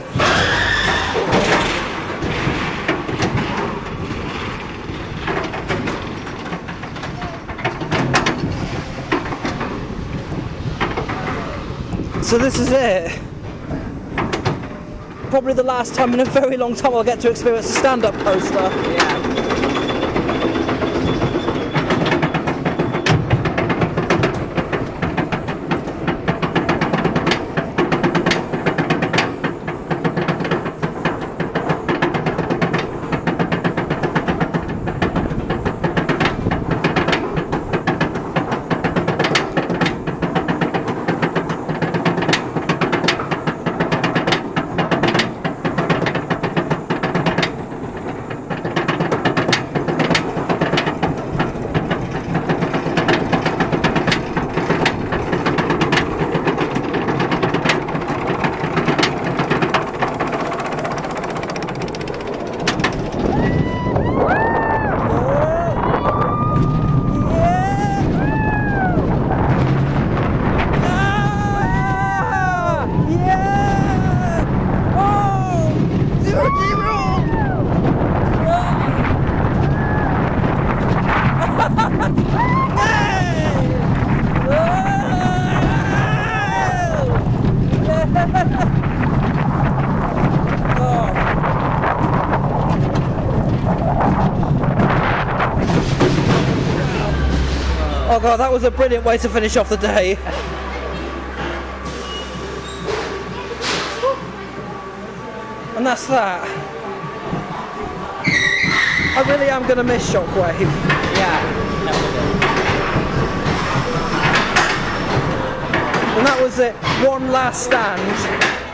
problem. So this is it. Probably the last time in a very long time I'll get to experience a stand-up coaster. Yeah. Oh god, that was a brilliant way to finish off the day. And that's that. I really am going to miss Shockwave. Yeah. And that was it. One last stand.